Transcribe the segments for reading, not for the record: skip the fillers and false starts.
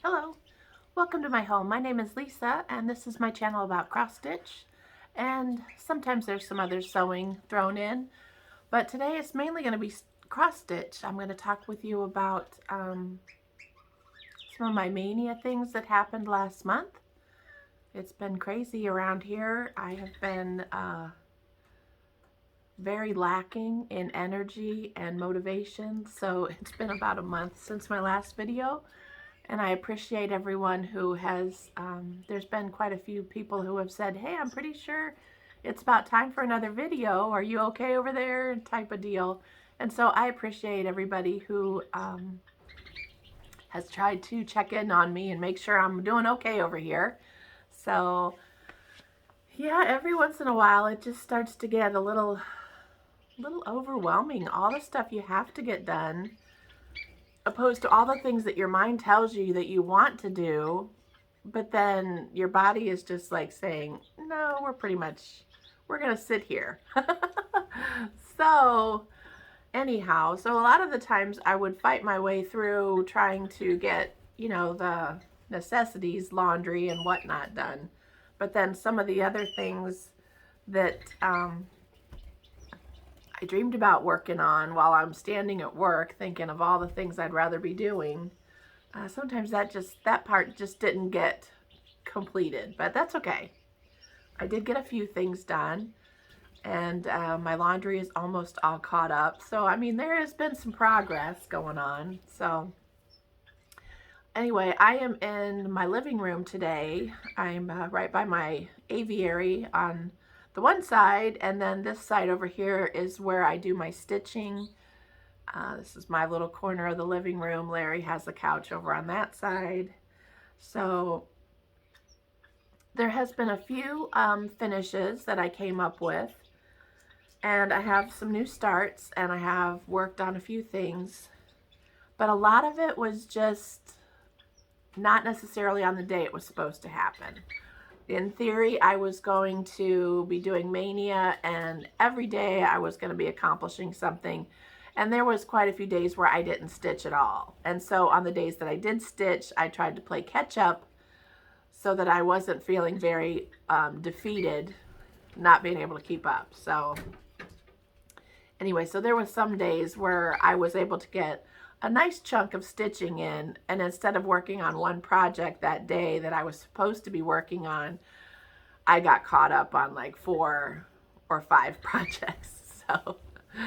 Hello, welcome to my home. My name is Lisa and this is my channel about cross stitch, and sometimes there's some other sewing thrown in, but today it's mainly going to be cross stitch. I'm going to talk with you about some of my mania things that happened last month. It's been crazy around here. I have been very lacking in energy and motivation, so it's been about a month since my last video. And I appreciate everyone who has, there's been quite a few people who have said, hey, I'm pretty sure it's about time for another video. Are you okay over there? Type of deal. And so I appreciate everybody who has tried to check in on me and make sure I'm doing okay over here. So yeah, every once in a while it just starts to get a little overwhelming. All the stuff you have to get done, opposed to all the things that your mind tells you that you want to do, but then your body is just like saying, no, we're gonna sit here. So anyhow, so a lot of the times I would fight my way through trying to get, the necessities, laundry and whatnot done. But then some of the other things that I dreamed about working on while I'm standing at work thinking of all the things I'd rather be doing, sometimes that part just didn't get completed, but that's okay. I did get a few things done, and my laundry is almost all caught up. So, I mean, there has been some progress going on. So, anyway, I am in my living room today. I'm right by my aviary on the one side, and then this side over here is where I do my stitching. This is my little corner of the living room. Larry has the couch over on that side. So there has been a few finishes that I came up with, and I have some new starts, and I have worked on a few things, but a lot of it was just not necessarily on the day it was supposed to happen. In theory, I was going to be doing mania, and every day I was going to be accomplishing something. And there was quite a few days where I didn't stitch at all. And so on the days that I did stitch, I tried to play catch up so that I wasn't feeling very defeated, not being able to keep up. So anyway, so there was some days where I was able to get a nice chunk of stitching in, and instead of working on one project that day that I was supposed to be working on, I got caught up on like 4 or 5 projects.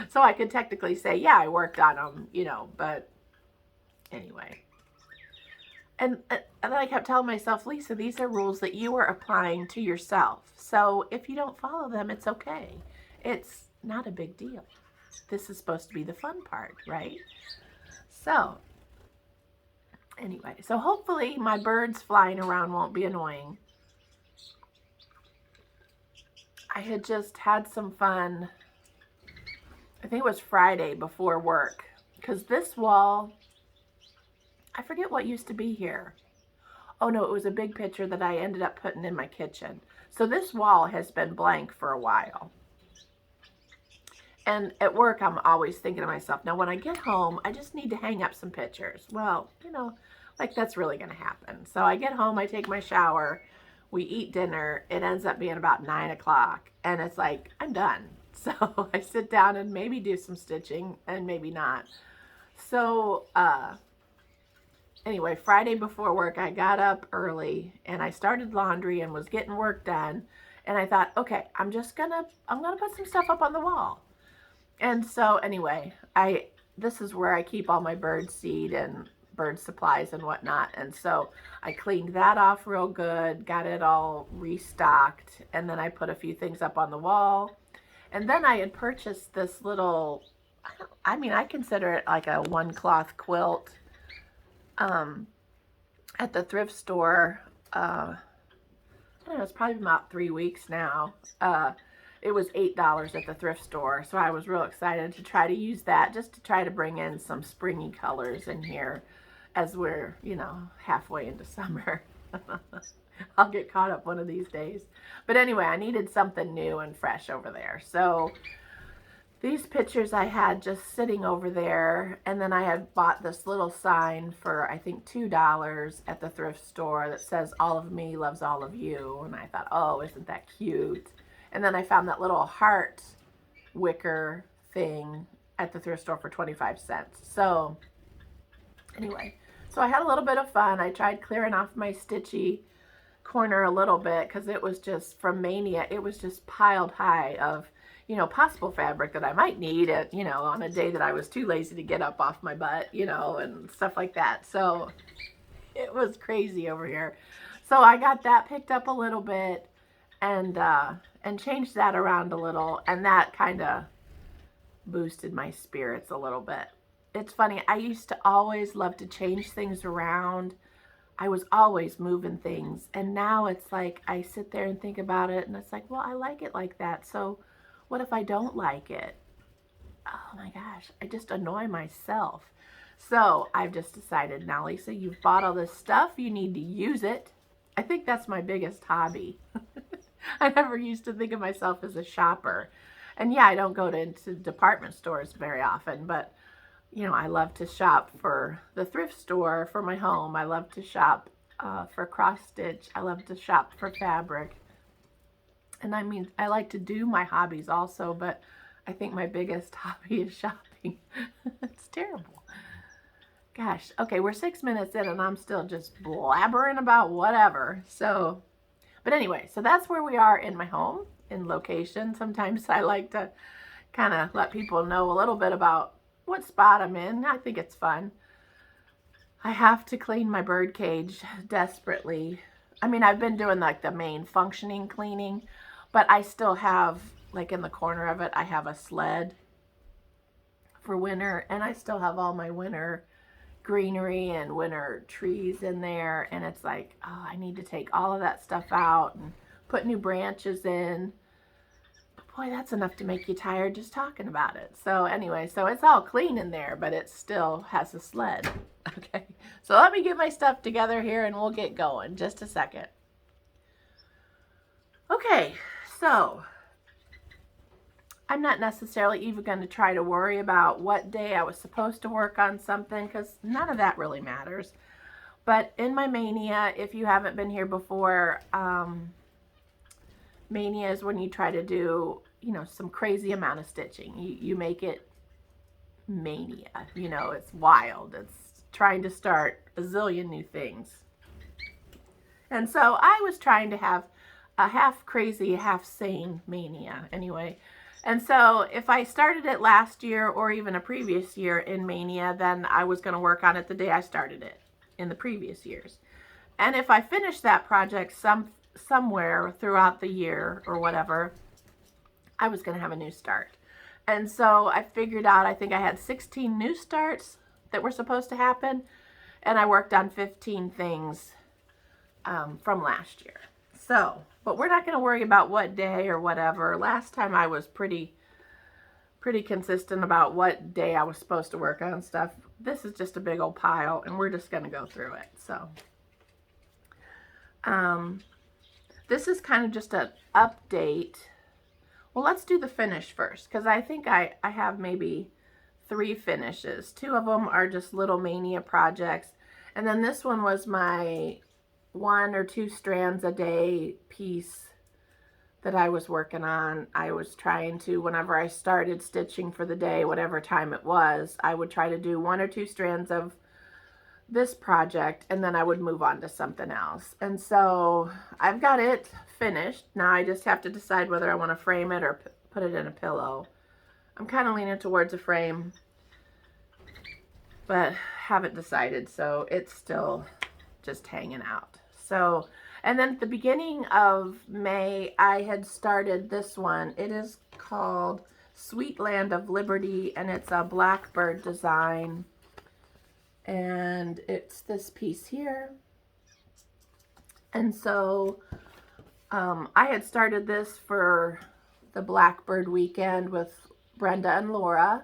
So I could technically say, yeah, I worked on them, but anyway. And then I kept telling myself, Lisa, these are rules that you are applying to yourself. So if you don't follow them, it's okay. It's not a big deal. This is supposed to be the fun part, right? So anyway, so hopefully my birds flying around won't be annoying. I had just had some fun. I think it was Friday before work, because this wall, I forget what used to be here. Oh no, it was a big picture that I ended up putting in my kitchen. So this wall has been blank for a while. And at work, I'm always thinking to myself, now when I get home, I just need to hang up some pictures. Well, like that's really going to happen. So I get home, I take my shower, we eat dinner. It ends up being about 9 o'clock, and it's like, I'm done. So I sit down and maybe do some stitching and maybe not. So anyway, Friday before work, I got up early and I started laundry and was getting work done. And I thought, okay, I'm gonna put some stuff up on the wall. And so anyway, this is where I keep all my bird seed and bird supplies and whatnot. And so I cleaned that off real good, got it all restocked, and then I put a few things up on the wall. And then I had purchased this little, I consider it like a one cloth quilt at the thrift store. I don't know, it's probably about 3 weeks now. It was $8 at the thrift store, so I was real excited to try to use that, just to try to bring in some springy colors in here as we're, halfway into summer. I'll get caught up one of these days. But anyway, I needed something new and fresh over there. So these pictures I had just sitting over there, and then I had bought this little sign for I think $2 at the thrift store that says all of me loves all of you, and I thought, oh, isn't that cute? And then I found that little heart wicker thing at the thrift store for 25 cents. So anyway, so I had a little bit of fun. I tried clearing off my stitchy corner a little bit because it was just from Mania. It was just piled high of, you know, possible fabric that I might need at, you know, on a day that I was too lazy to get up off my butt, you know, and stuff like that. So it was crazy over here. So I got that picked up a little bit and changed that around a little, and that kind of boosted my spirits a little bit. It's funny, I used to always love to change things around. I was always moving things, and now it's like I sit there and think about it, and it's like, well, I like it like that, so what if I don't like it? Oh my gosh, I just annoy myself. So I've just decided, now Lisa, you've bought all this stuff, you need to use it. I think that's my biggest hobby. I never used to think of myself as a shopper. And yeah, I don't go into department stores very often, but you know, I love to shop for the thrift store for my home. I love to shop for cross stitch. I love to shop for fabric. And I mean, I like to do my hobbies also, but I think my biggest hobby is shopping. It's terrible. Gosh, okay, we're 6 minutes in and I'm still just blabbering about whatever. So, but anyway, so that's where we are in my home, in location. Sometimes I like to kind of let people know a little bit about what spot I'm in. I think it's fun. I have to clean my bird cage desperately. I mean, I've been doing like the main functioning cleaning, but I still have, like in the corner of it, I have a sled for winter, and I still have all my winter greenery and winter trees in there, and it's like, oh, I need to take all of that stuff out and put new branches in. Boy, that's enough to make you tired just talking about it. So anyway, so it's all clean in there, but it still has a sled. Okay, so let me get my stuff together here and we'll get going. Just a second. Okay, so I'm not necessarily even going to try to worry about what day I was supposed to work on something, because none of that really matters. But in my Mania, if you haven't been here before, Mania is when you try to do, you know, some crazy amount of stitching. You make it mania. You know, it's wild. It's trying to start a zillion new things. And so I was trying to have a half crazy, half sane Mania anyway. And so if I started it last year or even a previous year in Mania, then I was going to work on it the day I started it in the previous years. And if I finished that project somewhere throughout the year or whatever, I was going to have a new start. And so I figured out, I think I had 16 new starts that were supposed to happen, and I worked on 15 things from last year. So, but we're not going to worry about what day or whatever. Last time I was pretty consistent about what day I was supposed to work on stuff. This is just a big old pile, and we're just going to go through it. So, this is kind of just an update. Well, let's do the finish first, because I think I have maybe 3 finishes. 2 of them are just little Mania projects, and then this one was my 1 or 2 strands a day piece that I was working on. I was trying to, whenever I started stitching for the day, whatever time it was, I would try to do 1 or 2 strands of this project, and then I would move on to something else. And so I've got it finished. Now I just have to decide whether I want to frame it or put it in a pillow. I'm kind of leaning towards a frame, but haven't decided, so it's still just hanging out. So, and then at the beginning of May, I had started this one. It is called Sweet Land of Liberty, and it's a blackbird design. And it's this piece here. And so I had started this for the Blackbird weekend with Brenda and Laura.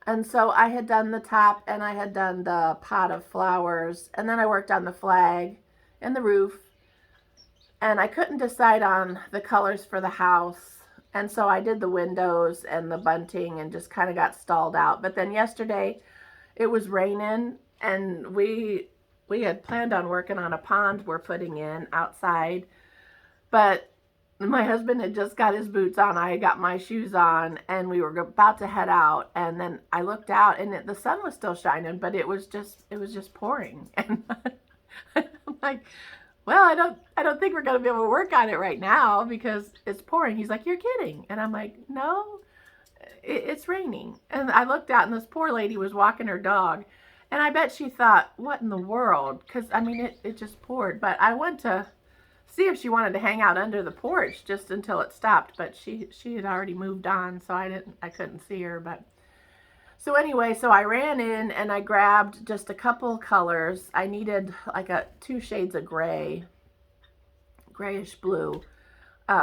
And so I had done the top and I had done the pot of flowers, and then I worked on the flag and the roof. And I couldn't decide on the colors for the house. And so I did the windows and the bunting and just kind of got stalled out. But then yesterday it was raining, and we had planned on working on a pond we're putting in outside. But my husband had just got his boots on. I got my shoes on, and we were about to head out. And then I looked out, and the sun was still shining, but it was just pouring. And I'm like, well, I don't think we're going to be able to work on it right now because it's pouring. He's like, you're kidding. And I'm like, no, it's raining. And I looked out, and this poor lady was walking her dog. And I bet she thought, what in the world? Because, I mean, it just poured. But I went to see if she wanted to hang out under the porch just until it stopped. But she had already moved on, so I couldn't see her. But so anyway, so I ran in and I grabbed just a couple colors. I needed like 2 shades of grayish blue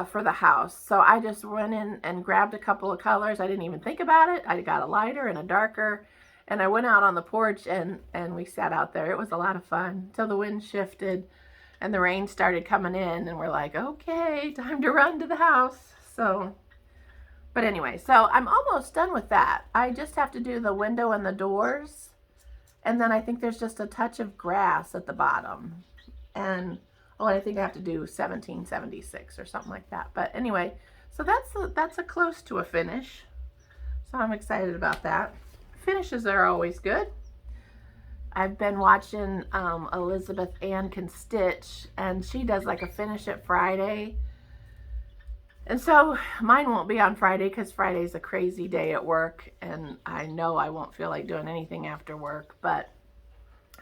for the house. So I just went in and grabbed a couple of colors. I didn't even think about it. I got a lighter and a darker, and I went out on the porch and we sat out there. It was a lot of fun till the wind shifted and the rain started coming in, and we're like, okay, time to run to the house. So, but anyway, so I'm almost done with that. I just have to do the window and the doors, and then I think there's just a touch of grass at the bottom. And oh, I think I have to do 1776 or something like that. But anyway, so that's a close to a finish. So I'm excited about that. Finishes are always good. I've been watching Elizabeth Ann Can Stitch, and she does like a Finish It Friday. And so mine won't be on Friday because Friday's a crazy day at work, and I know I won't feel like doing anything after work, but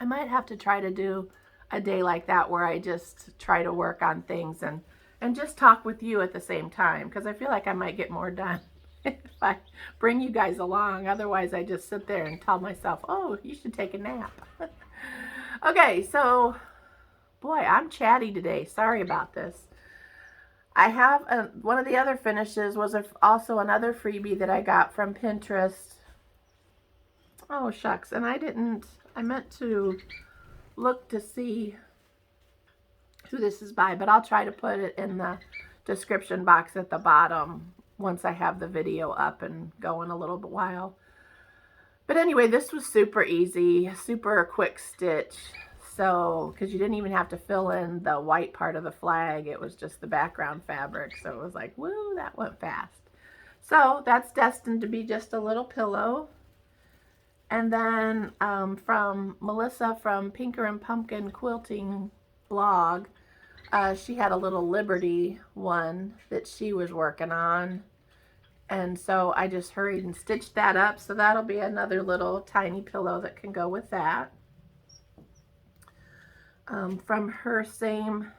I might have to try to do a day like that where I just try to work on things and just talk with you at the same time, because I feel like I might get more done if I bring you guys along. Otherwise, I just sit there and tell myself, oh, you should take a nap. Okay, so, boy, I'm chatty today. Sorry about this. I have one of the other finishes was also another freebie that I got from Pinterest. Oh, shucks. And I meant to look to see who this is by, but I'll try to put it in the description box at the bottom once I have the video up and going a little bit while. But anyway, this was super easy, super quick stitch. So, because you didn't even have to fill in the white part of the flag, it was just the background fabric. So it was like, woo, that went fast. So that's destined to be just a little pillow. And then from Melissa from Pinker and Pumpkin Quilting blog, she had a little Liberty one that she was working on. And so I just hurried and stitched that up. So that'll be another little tiny pillow that can go with that. From her same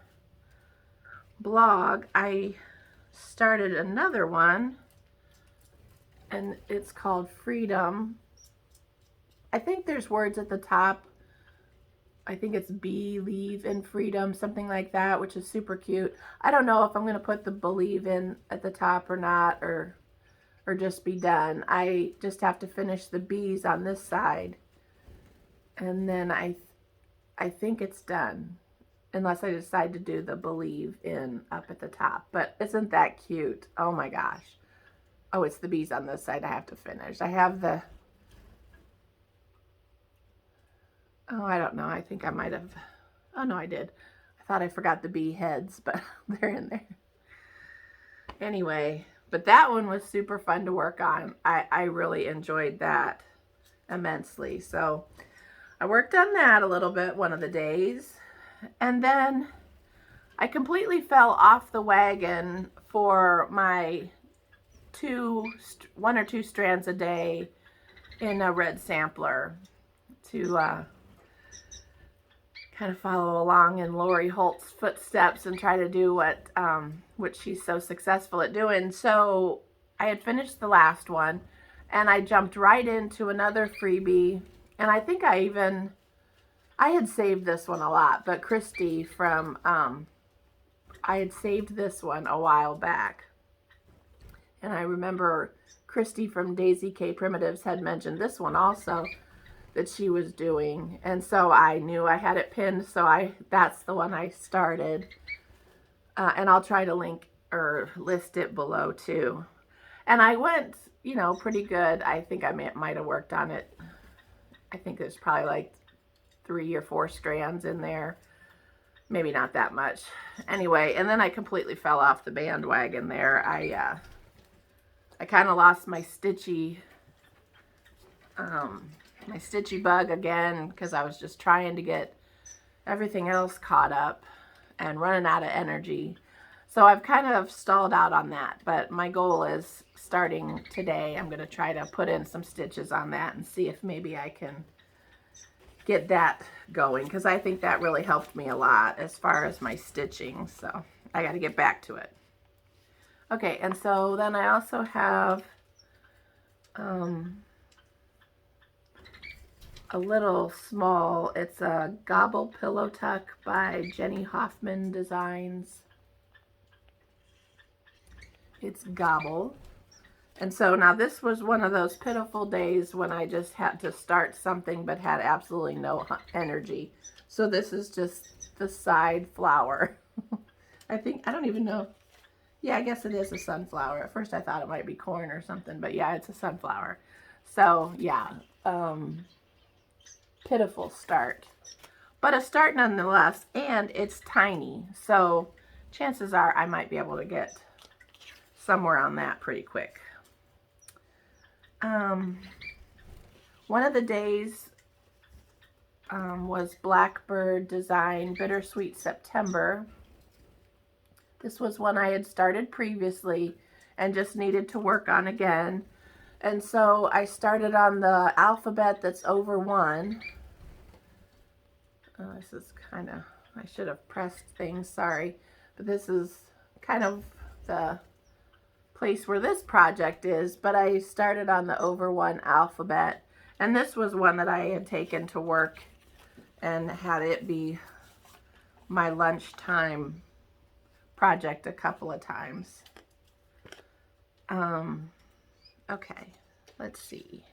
blog, I started another one, and it's called Freedom. I think there's words at the top. I think it's believe in freedom, something like that, which is super cute. I don't know if I'm going to put the believe in at the top or not, or just be done. I just have to finish the bees on this side, and then I think it's done, unless I decide to do the believe in up at the top. But isn't that cute? Oh my gosh. Oh, it's the bees on this side I have to finish. I have the, oh, I don't know. I think I might have, oh no, I did. I thought I forgot the bee heads, but they're in there. Anyway, but that one was super fun to work on. I really enjoyed that immensely. So I worked on that a little bit one of the days, and then I completely fell off the wagon for my 1 or 2 strands a day in a red sampler to kind of follow along in Lori Holt's footsteps and try to do what she's so successful at doing. So I had finished the last one, and I jumped right into another freebie. And I think I had saved this one a lot, but Christy from, I had saved this one a while back. And I remember Christy from Daisy K Primitives had mentioned this one also that she was doing. And so I knew I had it pinned, so that's the one I started. And I'll try to link or list it below too. And I went, you know, pretty good. I think I might have worked on it. I think there's probably like 3 or 4 strands in there. Maybe not that much. Anyway, and then I completely fell off the bandwagon there. I kind of lost my stitchy bug again because I was just trying to get everything else caught up and running out of energy. So I've kind of stalled out on that, but my goal is starting today. I'm going to try to put in some stitches on that and see if maybe I can get that going, because I think that really helped me a lot as far as my stitching. So I got to get back to it. Okay, and so then I also have a little small, it's a Gobble Pillow Tuck by Jenny Hoffman Designs. It's Gobble. And so now this was one of those pitiful days when I just had to start something but had absolutely no energy. So this is just the side flower. I don't even know. Yeah, I guess it is a sunflower. At first I thought it might be corn or something, but yeah, it's a sunflower. So yeah, pitiful start. But a start nonetheless, and it's tiny. So chances are I might be able to get somewhere on that pretty quick. One of the days was Blackbird Design Bittersweet September. This was one I had started previously and just needed to work on again. And so I started on the alphabet that's over 1. This is kind of, I should have pressed things, sorry. But this is kind of the place where this project is, but I started on the over 1 alphabet, and this was one that I had taken to work and had it be my lunchtime project a couple of times. Okay, let's see.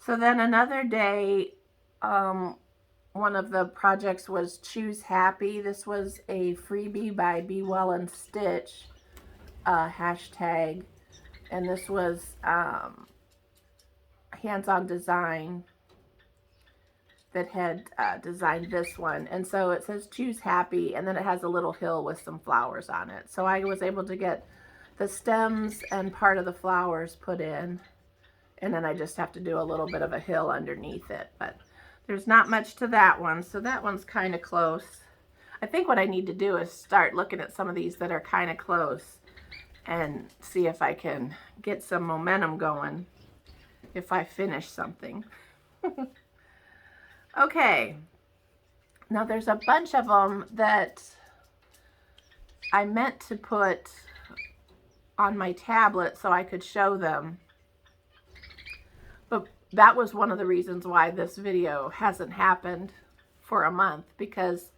So then another day, one of the projects was Choose Happy. This was a freebie by Be Well and Stitch. Hashtag, and this was hands-on design that had designed this one. And so it says Choose Happy, and then it has a little hill with some flowers on it. So I was able to get the stems and part of the flowers put in, and then I just have to do a little bit of a hill underneath it. But there's not much to that one, so that one's kind of close. I think what I need to do is start looking at some of these that are kind of close and see if I can get some momentum going if I finish something. Okay, now there's a bunch of them that I meant to put on my tablet so I could show them, but that was one of the reasons why this video hasn't happened for a month, because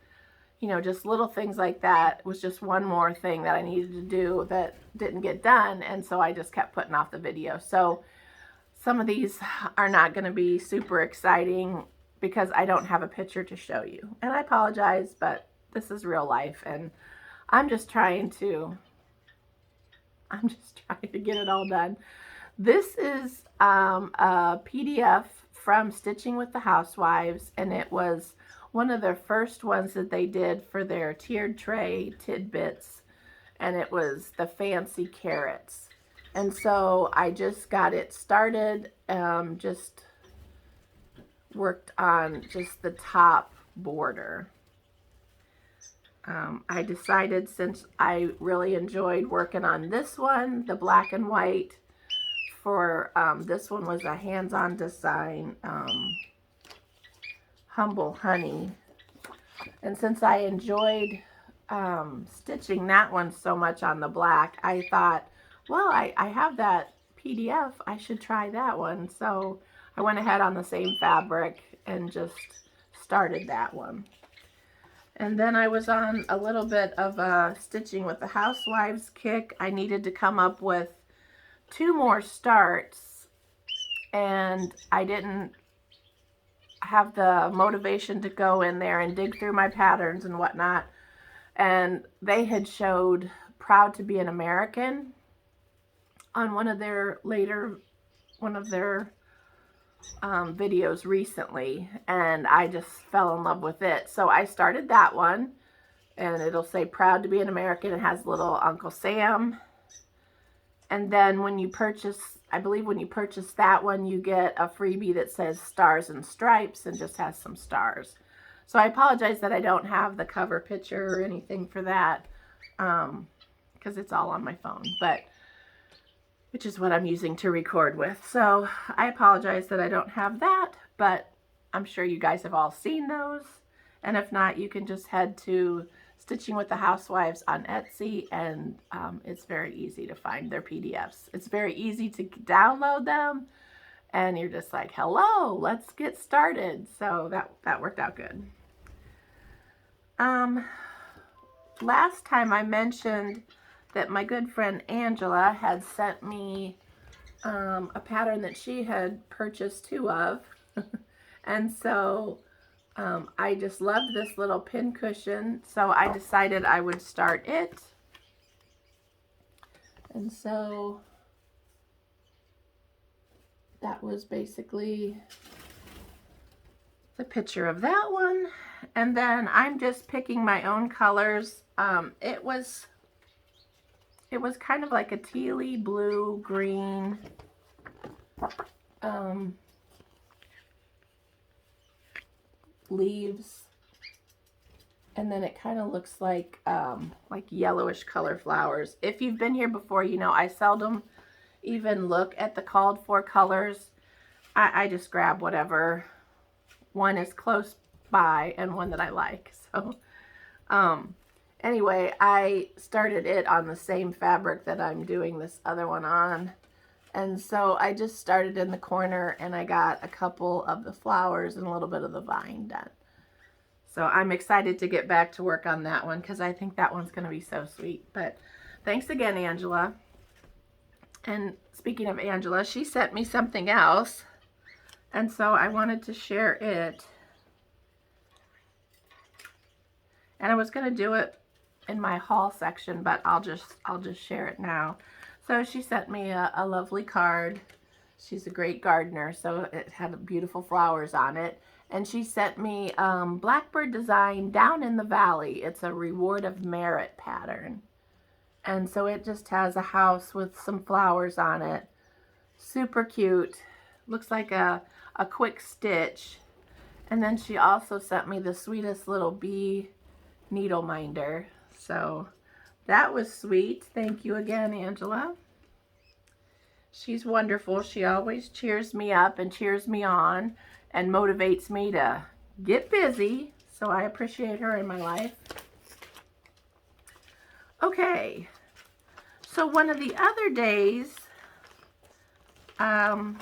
you know, just little things like that was just one more thing that I needed to do that didn't get done, and so I just kept putting off the video. So some of these are not going to be super exciting because I don't have a picture to show you. And I apologize, but this is real life, and I'm just trying to get it all done. This is a PDF from Stitching with the Housewives, and it was one of their first ones that they did for their tiered tray tidbits, and it was the fancy carrots. And so I just got it started, just worked on just the top border. I decided, since I really enjoyed working on this one, the black and white, for this one was a hands-on design, Humble Honey. And since I enjoyed stitching that one so much on the black, I thought, well, I have that PDF, I should try that one. So I went ahead on the same fabric and just started that one. And then I was on a little bit of a Stitching with the Housewives kick. I needed to come up with 2 more starts, and I didn't have the motivation to go in there and dig through my patterns and whatnot. And they had showed Proud to Be an American on one of their videos recently, and I just fell in love with it. So I started that one, and it'll say Proud to Be an American. It has little Uncle Sam. And then when you purchase, I believe when you purchase that one, you get a freebie that says Stars and Stripes and just has some stars. So I apologize that I don't have the cover picture or anything for that, because it's all on my phone, but which is what I'm using to record with. So I apologize that I don't have that, but I'm sure you guys have all seen those. And if not, you can just head to Stitching with the Housewives on Etsy, and it's very easy to find their PDFs. It's very easy to download them, and you're just like, hello, let's get started. So that worked out good. Last time I mentioned that my good friend Angela had sent me a pattern that she had purchased 2 of. And so I just loved this little pin cushion, so I decided I would start it. And so that was basically the picture of that one. And then I'm just picking my own colors. It was kind of like a tealy blue green leaves, and then it kind of looks like yellowish color flowers. If you've been here before, you know I seldom even look at the called for colors. I just grab whatever one is close by and one that I like. So anyway, I started it on the same fabric that I'm doing this other one on. And so I just started in the corner, and I got a couple of the flowers and a little bit of the vine done. So I'm excited to get back to work on that one, because I think that one's going to be so sweet. But thanks again, Angela. And speaking of Angela, she sent me something else, and so I wanted to share it. And I was going to do it in my haul section, but I'll just share it now. So she sent me a lovely card. She's a great gardener, so it had beautiful flowers on it. And she sent me Blackbird Design Down in the Valley. It's a Reward of Merit pattern. And so it just has a house with some flowers on it. Super cute. Looks like a quick stitch. And then she also sent me the sweetest little bee needle minder. So that was sweet. Thank you again, Angela. She's wonderful. She always cheers me up and cheers me on and motivates me to get busy. So I appreciate her in my life. Okay. So one of the other days, and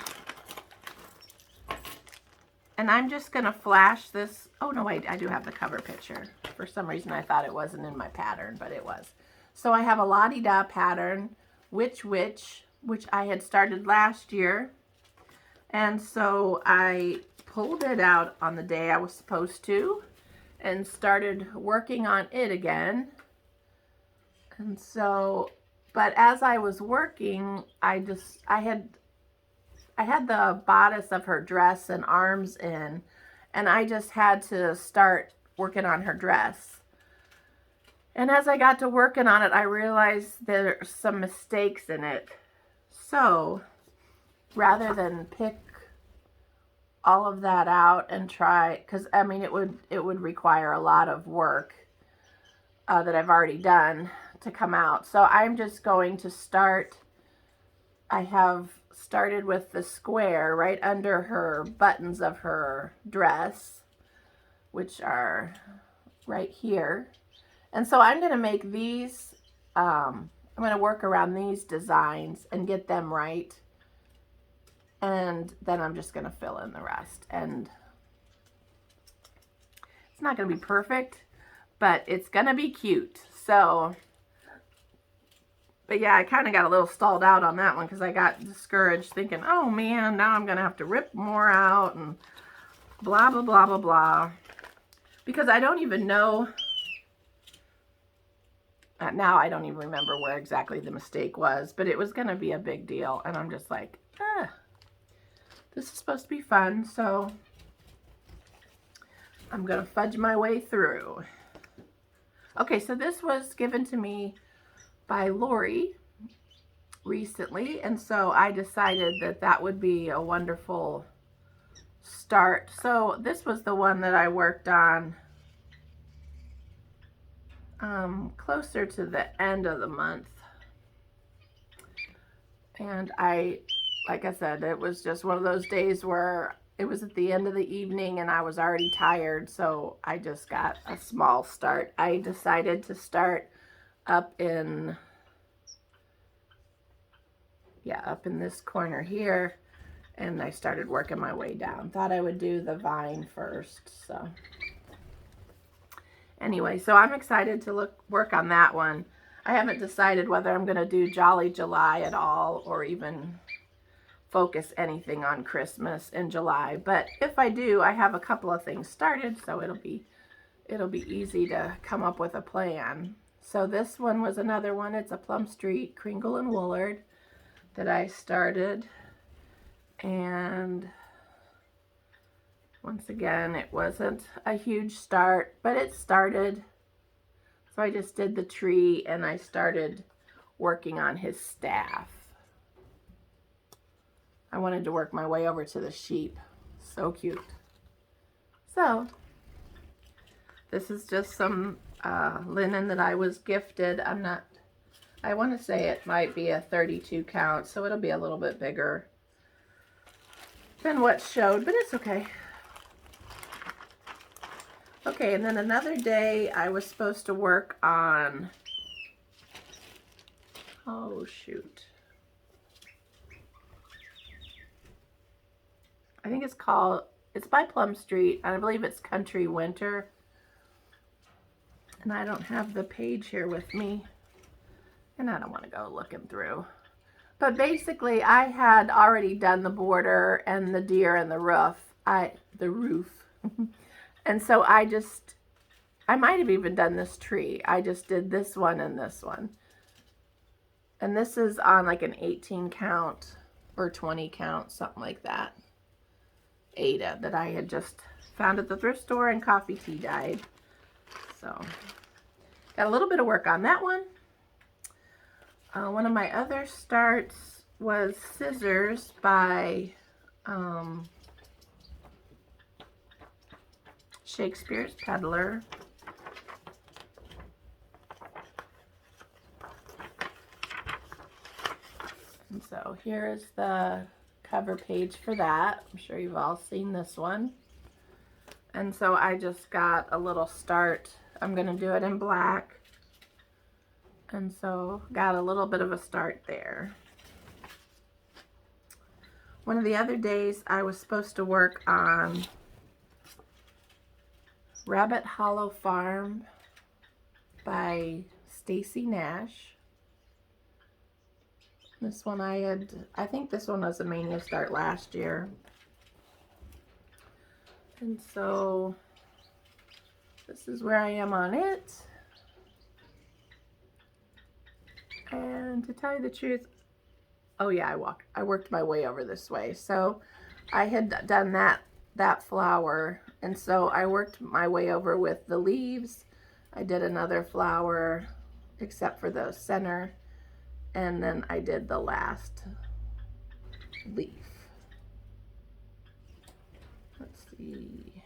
I'm just going to flash this. Oh, no, wait, I do have the cover picture. For some reason, I thought it wasn't in my pattern, but it was. So I have a La-Di-Da pattern, which I had started last year. And so I pulled it out on the day I was supposed to and started working on it again. And so, but as I was working, I had the bodice of her dress and arms in, and I just had to start working on her dress. And as I got to working on it, I realized there's some mistakes in it. So rather than pick all of that out and try, because I mean it would require a lot of work that I've already done to come out. So I'm just going to start. I have started with the square right under her buttons of her dress, which are right here. And so I'm going to make these, I'm going to work around these designs and get them right. And then I'm just going to fill in the rest. And it's not going to be perfect, but it's going to be cute. So, but yeah, I kind of got a little stalled out on that one because I got discouraged thinking, oh man, now I'm going to have to rip more out and blah, blah, blah, blah, blah. Because I don't even know. Now I don't even remember where exactly the mistake was, but it was going to be a big deal. And I'm just like, this is supposed to be fun, so I'm going to fudge my way through. Okay, so this was given to me by Lori recently, and so I decided that that would be a wonderful start. So this was the one that I worked on closer to the end of the month, and like I said, it was just one of those days where it was at the end of the evening and I was already tired, so I just got a small start. I decided to start up in this corner here, and I started working my way down. Thought I would do the vine first, so anyway, so I'm excited to work on that one. I haven't decided whether I'm going to do Jolly July at all, or even focus anything on Christmas in July. But if I do, I have a couple of things started, so it'll be easy to come up with a plan. So this one was another one. It's a Plum Street Kringle and Woolard that I started, and once again, it wasn't a huge start, but it started. So I just did the tree and I started working on his staff. I wanted to work my way over to the sheep. So cute. So this is just some linen that I was gifted. I want to say it might be a 32 count, so it'll be a little bit bigger than what showed, but it's okay. Okay, and then another day I was supposed to work on, oh shoot, I think it's by Plum Street, and I believe it's Country Winter, and I don't have the page here with me, and I don't want to go looking through. But basically, I had already done the border and the deer and the roof. And so I might have even done this tree. I just did this one and this one. And this is on like an 18 count or 20 count, something like that. Ada that I had just found at the thrift store, and coffee tea dyed. So got a little bit of work on that one. One of my other starts was scissors by Shakespeare's Peddler. And so here's the cover page for that. I'm sure you've all seen this one. And so I just got a little start. I'm going to do it in black. And so got a little bit of a start there. One of the other days I was supposed to work on Rabbit Hollow Farm by Stacy Nash. This one I think this one was a Mania start last year. And so this is where I am on it. And to tell you the truth, oh yeah, I worked my way over this way. So I had done that flower, and so I worked my way over with the leaves. I did another flower, except for the center, and then I did the last leaf. Let's see.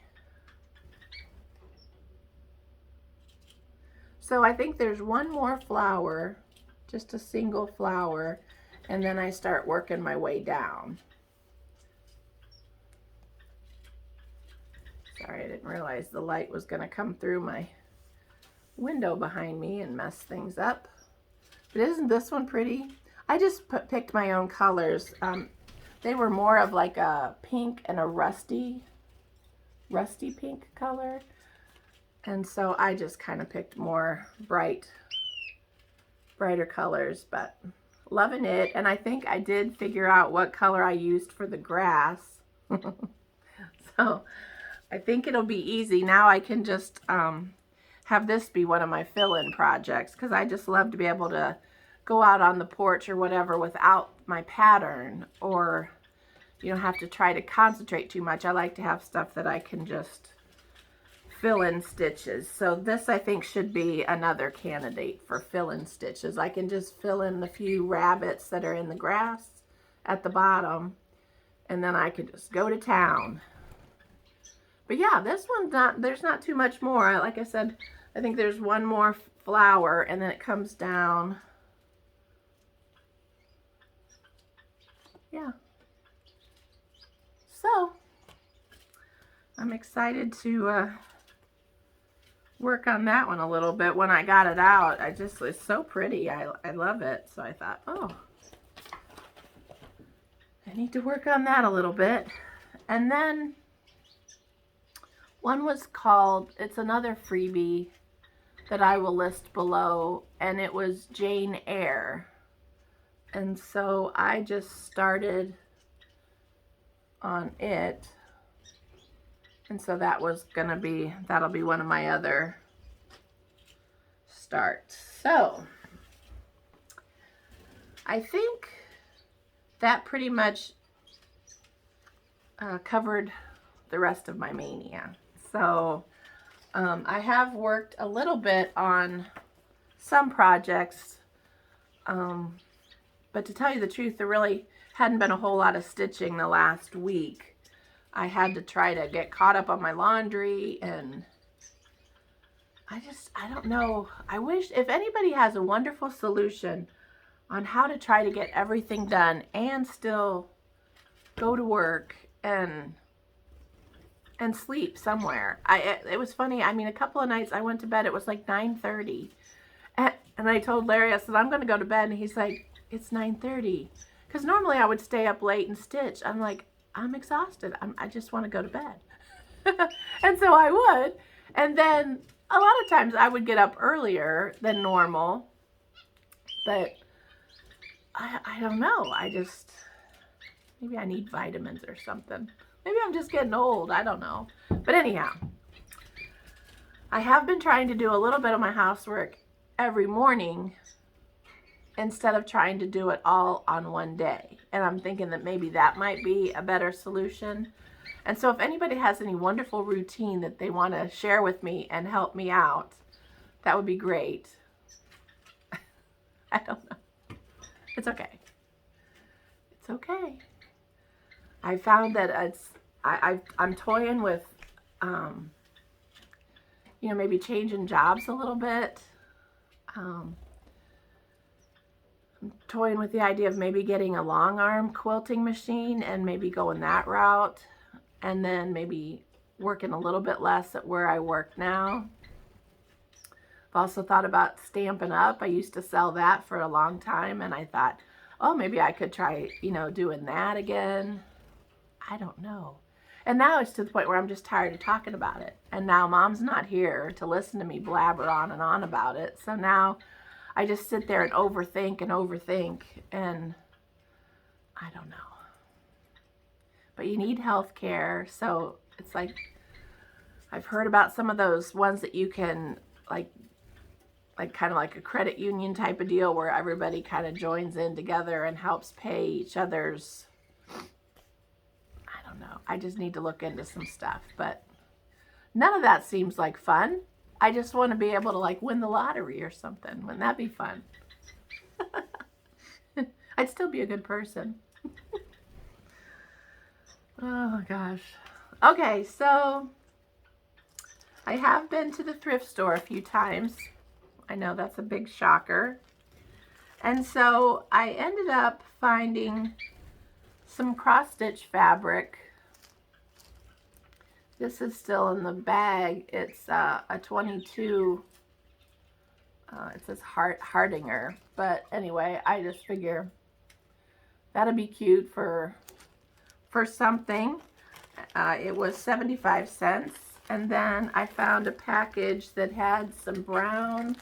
So I think there's one more flower, just a single flower, and then I start working my way down. Sorry, I didn't realize the light was going to come through my window behind me and mess things up. But isn't this one pretty? I just picked my own colors. They were more of like a pink and a rusty pink color. And so I just kind of picked more brighter colors, but loving it. And I think I did figure out what color I used for the grass. So I think it'll be easy. Now I can just have this be one of my fill-in projects, because I just love to be able to go out on the porch or whatever without my pattern, or you don't have to try to concentrate too much. I like to have stuff that I can just fill in stitches. So this, I think, should be another candidate for fill-in stitches. I can just fill in the few rabbits that are in the grass at the bottom, and then I can just go to town. But yeah, this one's not, there's not too much more. Like I said, I think there's one more flower, and then it comes down. Yeah. So, I'm excited to work on that one a little bit. When I got it out, it's so pretty. I love it. So I thought, oh, I need to work on that a little bit. And then one was called, it's another freebie that I will list below, and it was Jane Eyre. And so I just started on it. And so that was gonna be, that'll be one of my other starts. So I think that pretty much covered the rest of my mania. So I have worked a little bit on some projects, but to tell you the truth, there really hadn't been a whole lot of stitching the last week. I had to try to get caught up on my laundry, and I don't know. I wish, if anybody has a wonderful solution on how to try to get everything done and still go to work and sleep somewhere. It was funny. I mean, a couple of nights I went to bed, it was like 9:30. And I told Larry, I said, I'm going to go to bed. And he's like, it's 9:30. Because normally I would stay up late and stitch. I'm like, I'm exhausted. I just want to go to bed. And so I would. And then a lot of times I would get up earlier than normal. But I don't know. Maybe I need vitamins or something. Maybe I'm just getting old. I don't know. But anyhow, I have been trying to do a little bit of my housework every morning instead of trying to do it all on one day. And I'm thinking that maybe that might be a better solution. And so if anybody has any wonderful routine that they want to share with me and help me out, that would be great. I don't know. It's okay. It's okay. I found that I'm toying with, you know, maybe changing jobs a little bit. I'm toying with the idea of maybe getting a long arm quilting machine and maybe going that route, and then maybe working a little bit less at where I work now. I've also thought about Stampin' Up. I used to sell that for a long time, and I thought, oh, maybe I could try, you know, doing that again. I don't know. And now it's to the point where I'm just tired of talking about it. And now Mom's not here to listen to me blabber on and on about it. So now I just sit there and overthink, and I don't know. But you need health care, so it's like, I've heard about some of those ones that you can, like kind of like a credit union type of deal where everybody kind of joins in together and helps pay each other's, I don't know. I just need to look into some stuff, but none of that seems like fun. I just want to be able to like win the lottery or something. Wouldn't that be fun? I'd still be a good person. Oh gosh. Okay, so I have been to the thrift store a few times. I know that's a big shocker. And so I ended up finding some cross-stitch fabric. This is still in the bag. It's a 22, it says Hardinger. But anyway, I just figure that'd be cute for something. It was 75 cents. And then I found a package that had some brown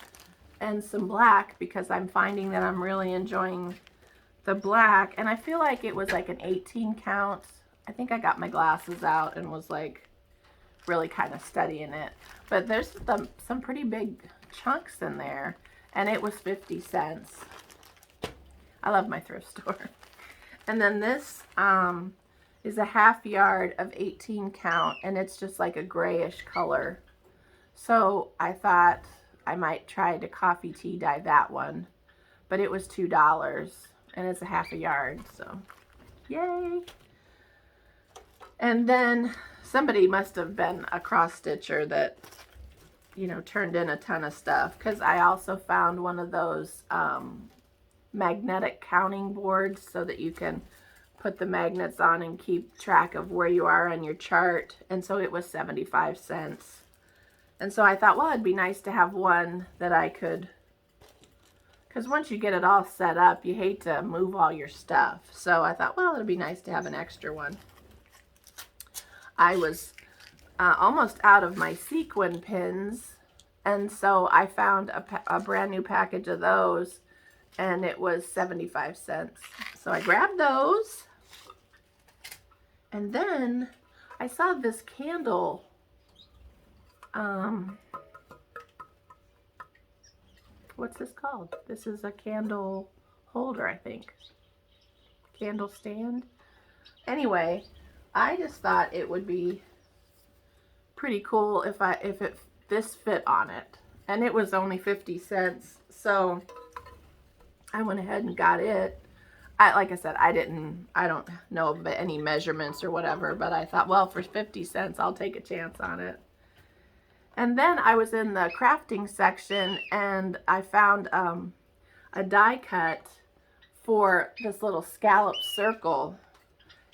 and some black, because I'm finding that I'm really enjoying the black. And I feel like it was like an 18 count. I think I got my glasses out and was like really kind of studying it. But there's some pretty big chunks in there, and it was 50 cents. I love my thrift store. And then this is a half yard of 18 count, and it's just like a grayish color. So I thought I might try to coffee tea dye that one, but it was $2, and it's a half a yard, so yay. And then somebody must have been a cross stitcher that, you know, turned in a ton of stuff, because I also found one of those magnetic counting boards so that you can put the magnets on and keep track of where you are on your chart. And so it was 75 cents. And so I thought, well, it'd be nice to have one that I could, because once you get it all set up, you hate to move all your stuff. So I thought, well, it'd be nice to have an extra one. I was almost out of my sequin pins, and so I found a brand new package of those, and it was 75 cents. So I grabbed those, and then I saw this candle. What's this called? This is a candle holder, I think. Candle stand. Anyway, I just thought it would be pretty cool if this fit on it, and it was only 50 cents. So I went ahead and got it. Like I said, I don't know of any measurements or whatever, but I thought, well, for 50 cents, I'll take a chance on it. And then I was in the crafting section, and I found a die cut for this little scallop circle,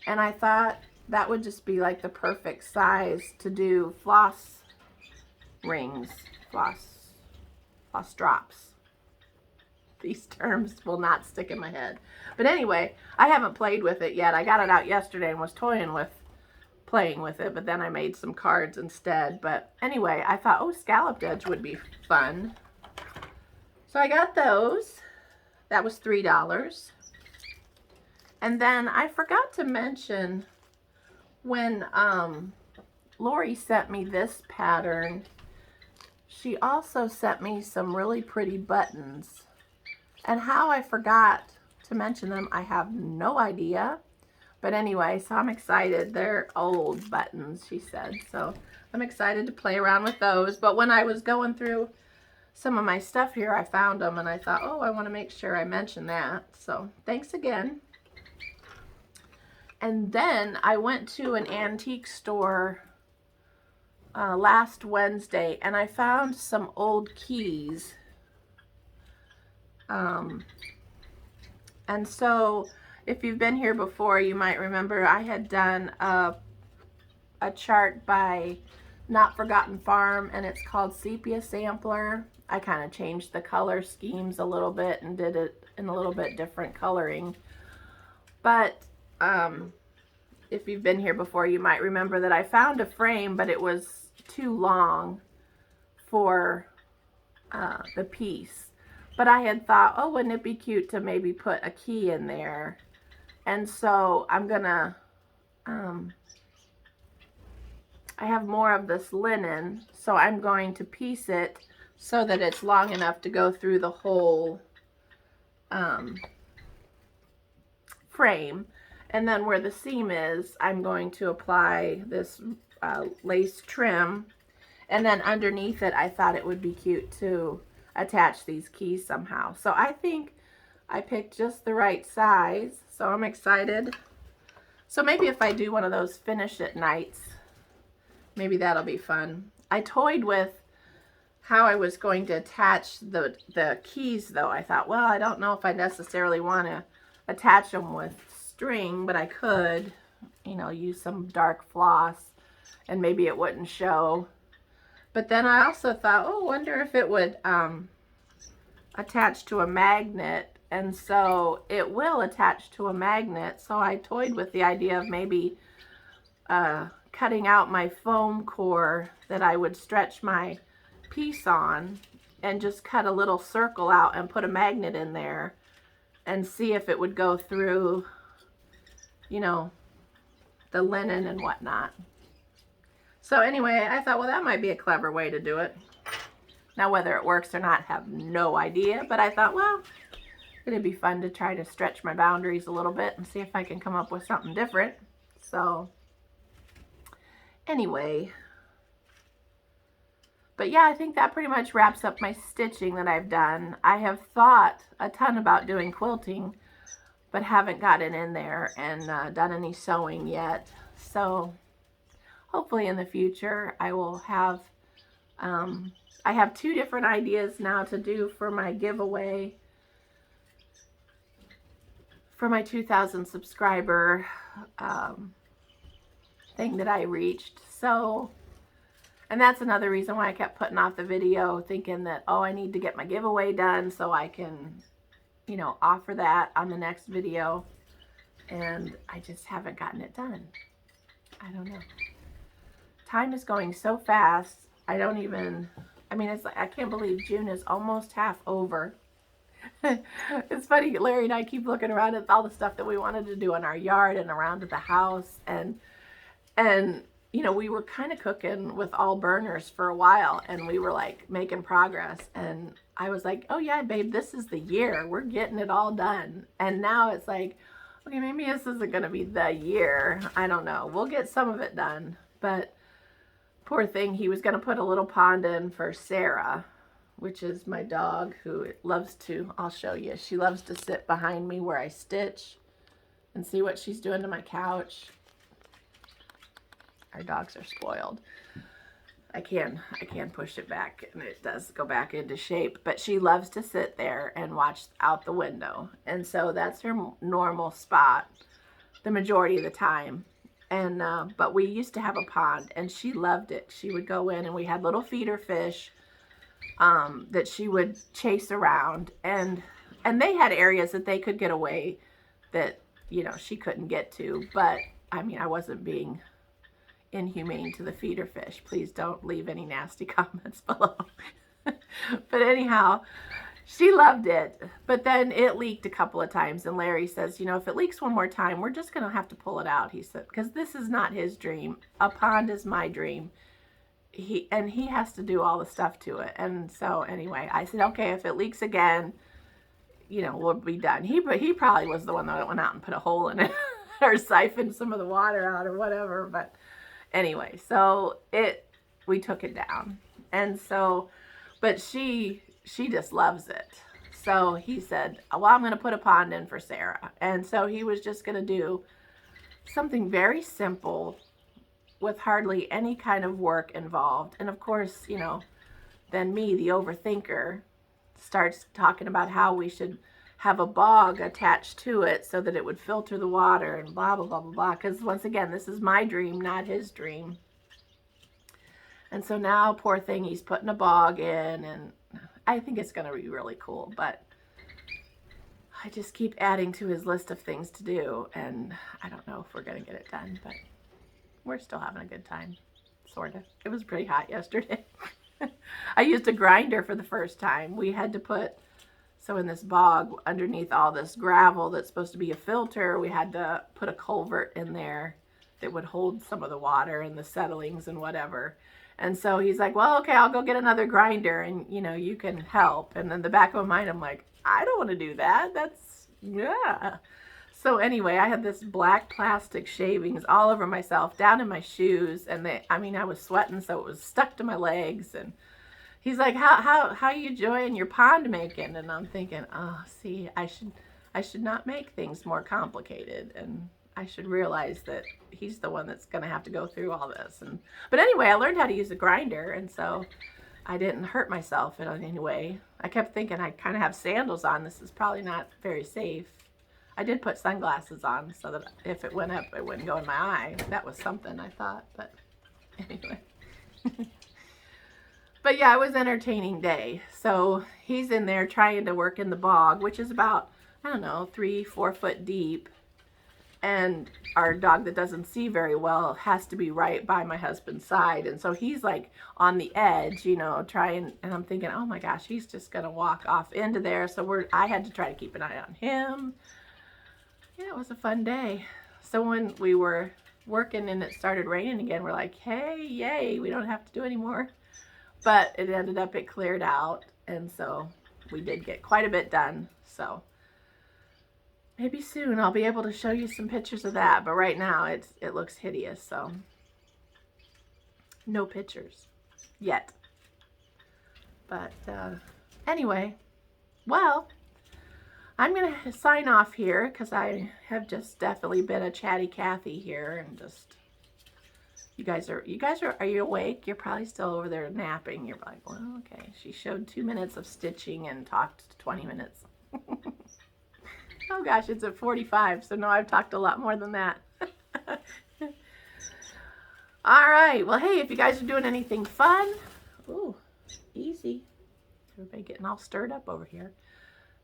and I thought that would just be like the perfect size to do floss rings, floss drops. These terms will not stick in my head. But anyway, I haven't played with it yet. I got it out yesterday and was playing with it, but then I made some cards instead. But anyway, I thought, oh, scalloped edge would be fun. So I got those. That was $3. And then I forgot to mention, when Lori sent me this pattern, she also sent me some really pretty buttons. And how I forgot to mention them, I have no idea. But anyway, so I'm excited. They're old buttons, she said. So I'm excited to play around with those. But when I was going through some of my stuff here, I found them, and I thought, oh, I want to make sure I mention that. So thanks again. And then I went to an antique store last Wednesday, and I found some old keys. And so if you've been here before, you might remember I had done a chart by Not Forgotten Farm, and it's called Sepia Sampler. I kind of changed the color schemes a little bit and did it in a little bit different coloring. But if you've been here before, you might remember that I found a frame, but it was too long for the piece. But I had thought, oh, wouldn't it be cute to maybe put a key in there? And so I'm gonna, I have more of this linen, so I'm going to piece it so that it's long enough to go through the whole frame. And then where the seam is, I'm going to apply this lace trim. And then underneath it, I thought it would be cute to attach these keys somehow. So I think I picked just the right size. So I'm excited. So maybe if I do one of those finish it nights, maybe that'll be fun. I toyed with how I was going to attach the keys, though. I thought, well, I don't know if I necessarily want to attach them with string, but I could, you know, use some dark floss and maybe it wouldn't show. But then I also thought, oh, wonder if it would attach to a magnet. And so it will attach to a magnet. So I toyed with the idea of maybe cutting out my foam core that I would stretch my piece on, and just cut a little circle out and put a magnet in there and see if it would go through, you know, the linen and whatnot. So anyway, I thought, well, that might be a clever way to do it. Now, whether it works or not, I have no idea. But I thought, well, it'd be fun to try to stretch my boundaries a little bit and see if I can come up with something different. So anyway, but yeah, I think that pretty much wraps up my stitching that I've done. I have thought a ton about doing quilting, but haven't gotten in there and done any sewing yet. So hopefully in the future I will have, I have 2 different ideas now to do for my giveaway for my 2,000 subscriber thing that I reached. So, and that's another reason why I kept putting off the video, thinking that, oh, I need to get my giveaway done so I can, you know, offer that on the next video. And I just haven't gotten it done. I don't know. Time is going so fast. I don't even, I mean, it's like, I can't believe June is almost half over. It's funny, Larry and I keep looking around at all the stuff that we wanted to do in our yard and around at the house. And you know, we were kind of cooking with all burners for a while, and we were like making progress. And I was like, oh yeah, babe, this is the year. We're getting it all done. And now it's like, okay, maybe this isn't going to be the year. I don't know. We'll get some of it done. But poor thing, he was going to put a little pond in for Sarah, which is my dog, who loves to, I'll show you. She loves to sit behind me where I stitch and see what she's doing to my couch. Our dogs are spoiled. I can push it back and it does go back into shape, but she loves to sit there and watch out the window. And so that's her normal spot the majority of the time. And but we used to have a pond and she loved it. She would go in and we had little feeder fish that she would chase around, and they had areas that they could get away that, you know, she couldn't get to. But I mean, I wasn't being inhumane to the feeder fish. Please don't leave any nasty comments below. But anyhow, she loved it. But then it leaked a couple of times, and Larry says, you know, if it leaks one more time, we're just going to have to pull it out, he said, because this is not his dream. A pond is my dream. He has to do all the stuff to it. And so anyway, I said, okay, if it leaks again, you know, we'll be done. He probably was the one that went out and put a hole in it or siphoned some of the water out or whatever. But anyway, so we took it down. And so, but she just loves it. So he said, well, I'm going to put a pond in for Sarah. And so he was just going to do something very simple with hardly any kind of work involved. And of course, you know, then me, the overthinker, starts talking about how we should have a bog attached to it so that it would filter the water and blah, blah, blah, blah, blah. Because once again, this is my dream, not his dream. And so now, poor thing, he's putting a bog in, and I think it's going to be really cool. But I just keep adding to his list of things to do, and I don't know if we're going to get it done, but we're still having a good time, sort of. It was pretty hot yesterday. I used a grinder for the first time. We had to put, so in this bog, underneath all this gravel that's supposed to be a filter, we had to put a culvert in there that would hold some of the water and the settlings and whatever. And so he's like, well, okay, I'll go get another grinder and, you know, you can help. And then the back of my mind, I'm like, I don't want to do that. That's, yeah. So anyway, I had this black plastic shavings all over myself, down in my shoes, and I mean, I was sweating, so it was stuck to my legs. And he's like, how are you enjoying your pond making? And I'm thinking, oh, see, I should not make things more complicated, and I should realize that he's the one that's going to have to go through all this. But anyway, I learned how to use a grinder, and so I didn't hurt myself in any way. I kept thinking I kind of have sandals on. This is probably not very safe. I did put sunglasses on so that if it went up, it wouldn't go in my eye. That was something, I thought, but anyway. But yeah, it was an entertaining day. So he's in there trying to work in the bog, which is about, I don't know, 3-4 foot deep. And our dog that doesn't see very well has to be right by my husband's side. And so he's like on the edge, you know, trying, and I'm thinking, oh my gosh, he's just going to walk off into there. So I had to try to keep an eye on him. Yeah, it was a fun day. So when we were working and it started raining again, we're like, hey, yay, we don't have to do any more. But it ended up, it cleared out, and so we did get quite a bit done. So maybe soon I'll be able to show you some pictures of that, but right now it looks hideous, so no pictures yet. But anyway, well, I'm going to sign off here because I have just definitely been a chatty Cathy here, and just, you guys are you awake? You're probably still over there napping. You're like, well, okay. She showed 2 minutes of stitching and talked 20 minutes. Oh gosh, it's at 45, so no, I've talked a lot more than that. All right, well, hey, if you guys are doing anything fun, ooh, easy. Everybody getting all stirred up over here.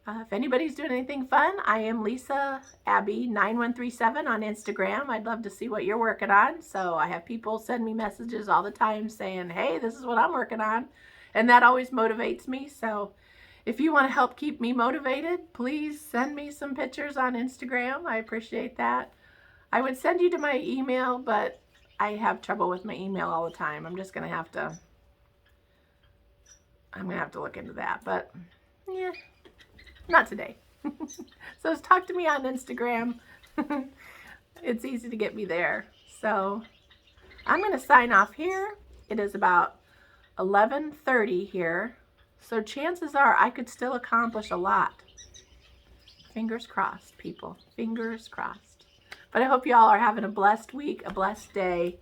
If anybody's doing anything fun, I am Lisa Abby 9137 on Instagram. I'd love to see what you're working on. So I have people send me messages all the time saying, hey, this is what I'm working on. And that always motivates me. So if you want to help keep me motivated, please send me some pictures on Instagram. I appreciate that. I would send you to my email, but I have trouble with my email all the time. I'm going to have to look into that. But yeah. Not today. So talk to me on Instagram. It's easy to get me there. So I'm going to sign off here. It is about 11:30 here. So chances are I could still accomplish a lot. Fingers crossed, people. Fingers crossed. But I hope you all are having a blessed week, a blessed day.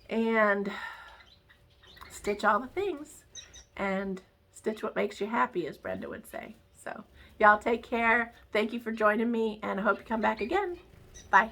And stitch all the things. And stitch what makes you happy, as Brenda would say. So y'all take care. Thank you for joining me, and I hope you come back again. Bye.